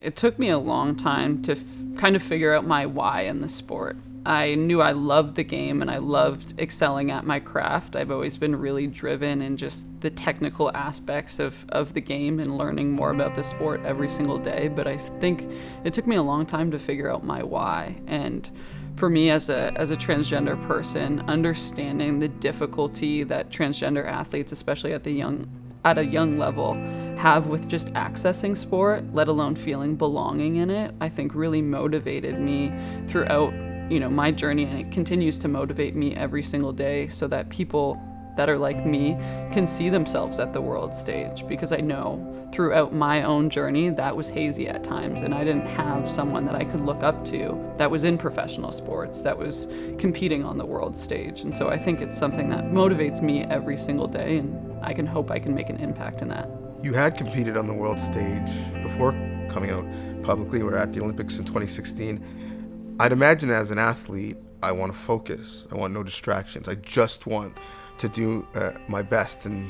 It took me a long time to kind of figure out my why in the sport. I knew I loved the game and I loved excelling at my craft. I've always been really driven in just the technical aspects of the game and learning more about the sport every single day. But I think it took me a long time to figure out my why. And for me as a transgender person, understanding the difficulty that transgender athletes, especially at a young level, have with just accessing sport, let alone feeling belonging in it, I think really motivated me throughout my journey, and it continues to motivate me every single day so that people that are like me can see themselves at the world stage, because I know throughout my own journey that was hazy at times, and I didn't have someone that I could look up to that was in professional sports, that was competing on the world stage. And so I think it's something that motivates me every single day, and I can hope I can make an impact in that. You had competed on the world stage before coming out publicly or at the Olympics in 2016. I'd imagine as an athlete, I want to focus. I want no distractions. I just want to do my best. And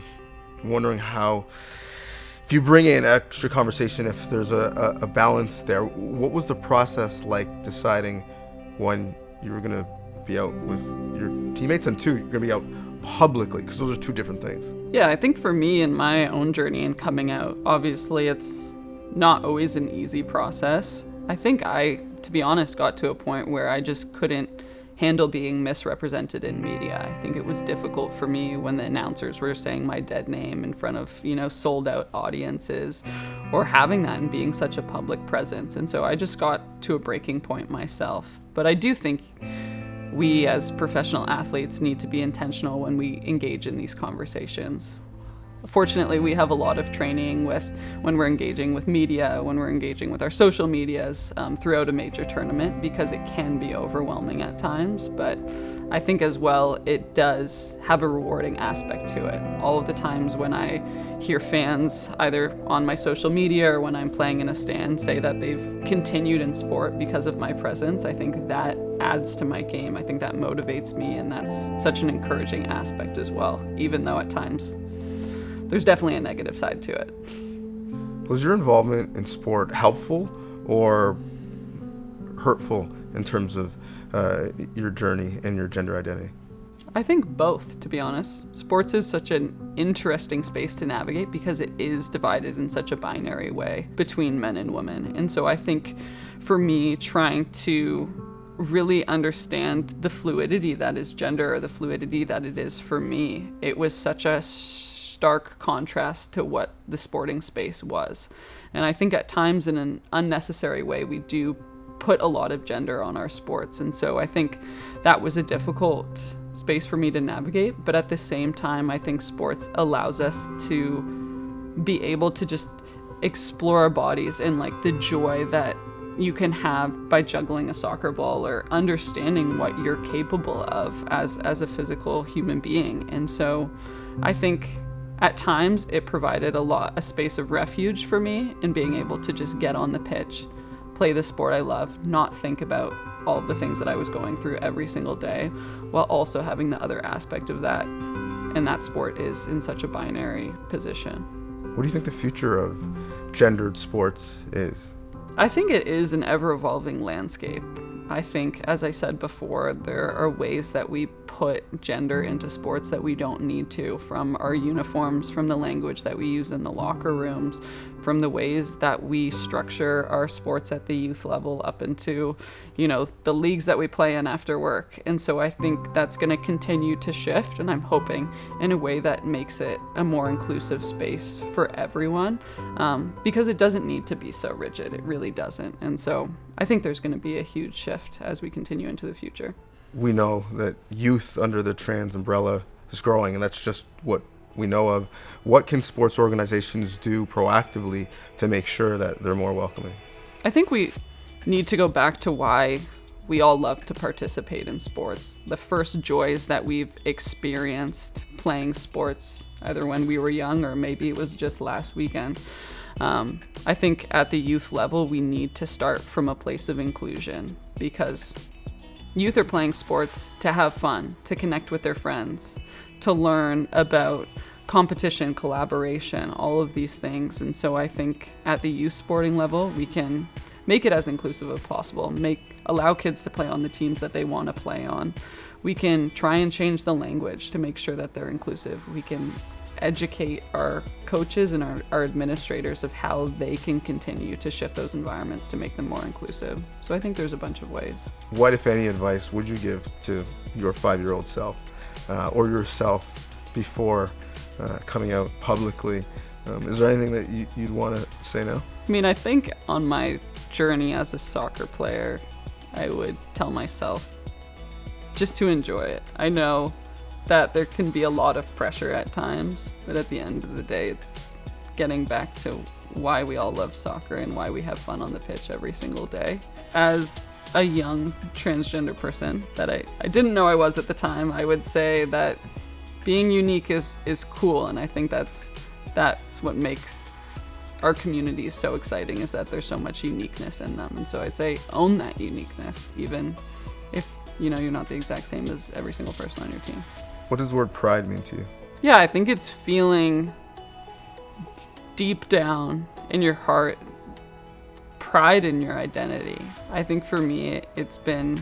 wondering how, if you bring in extra conversation, if there's a balance there, what was the process like deciding when you were going to be out with your teammates, and two, you're going to be out publicly, because those are two different things? Yeah, I think for me in my own journey and coming out, obviously it's not always an easy process. I think to be honest, got to a point where I just couldn't handle being misrepresented in media. I think it was difficult for me when the announcers were saying my dead name in front of, sold out audiences, or having that and being such a public presence. And so I just got to a breaking point myself. But I do think we as professional athletes need to be intentional when we engage in these conversations. Fortunately, we have a lot of training when we're engaging with media, when we're engaging with our social medias throughout a major tournament, because it can be overwhelming at times. But I think as well, it does have a rewarding aspect to it. All of the times when I hear fans, either on my social media or when I'm playing in a stand, say that they've continued in sport because of my presence, I think that adds to my game. I think that motivates me, and that's such an encouraging aspect as well, even though at times there's definitely a negative side to it. Was your involvement in sport helpful or hurtful in terms of your journey and your gender identity? I think both, to be honest. Sports is such an interesting space to navigate because it is divided in such a binary way between men and women. And so I think for me, trying to really understand the fluidity that is gender, or the fluidity that it is for me, it was such a stark contrast to what the sporting space was. And I think at times in an unnecessary way, we do put a lot of gender on our sports. And so I think that was a difficult space for me to navigate. But at the same time, I think sports allows us to be able to just explore our bodies and like the joy that you can have by juggling a soccer ball, or understanding what you're capable of as a physical human being. And so I think at times it provided a space of refuge for me in being able to just get on the pitch, play the sport I love, not think about all of the things that I was going through every single day, while also having the other aspect of that. And that sport is in such a binary position. What do you think the future of gendered sports is? I think it is an ever-evolving landscape. I think, as I said before, there are ways that we put gender into sports that we don't need to, from our uniforms, from the language that we use in the locker rooms, from the ways that we structure our sports at the youth level up into, the leagues that we play in after work. And so I think that's going to continue to shift, and I'm hoping in a way that makes it a more inclusive space for everyone, because it doesn't need to be so rigid. It really doesn't. And so I think there's going to be a huge shift as we continue into the future. We know that youth under the trans umbrella is growing, and that's just what we know of. What can sports organizations do proactively to make sure that they're more welcoming? I think we need to go back to why we all love to participate in sports. The first joys that we've experienced playing sports, either when we were young or maybe it was just last weekend. I think at the youth level, we need to start from a place of inclusion, because youth are playing sports to have fun, to connect with their friends, to learn about competition, collaboration, all of these things. And so I think at the youth sporting level, we can make it as inclusive as possible, allow kids to play on the teams that they want to play on. We can try and change the language to make sure that they're inclusive. We can educate our coaches and our administrators of how they can continue to shift those environments to make them more inclusive. So I think there's a bunch of ways. What, if any, advice would you give to your 5-year-old self or yourself before coming out publicly? Is there anything that you'd want to say now? I mean, I think on my journey as a soccer player, I would tell myself just to enjoy it. I know that there can be a lot of pressure at times, but at the end of the day, it's getting back to why we all love soccer and why we have fun on the pitch every single day. As a young transgender person that I didn't know I was at the time, I would say that being unique is cool, and I think that's what makes our communities so exciting, is that there's so much uniqueness in them. And so I'd say own that uniqueness, even if you're not the exact same as every single person on your team. What does the word pride mean to you? Yeah, I think it's feeling deep down in your heart pride in your identity. I think for me, it's been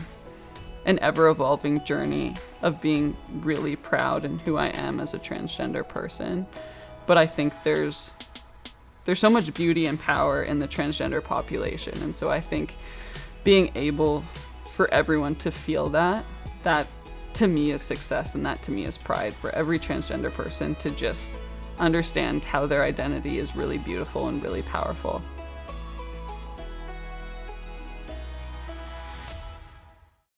an ever-evolving journey of being really proud in who I am as a transgender person. But I think there's so much beauty and power in the transgender population. And so I think being able for everyone to feel that to me is success, and that to me is pride, for every transgender person to just understand how their identity is really beautiful and really powerful.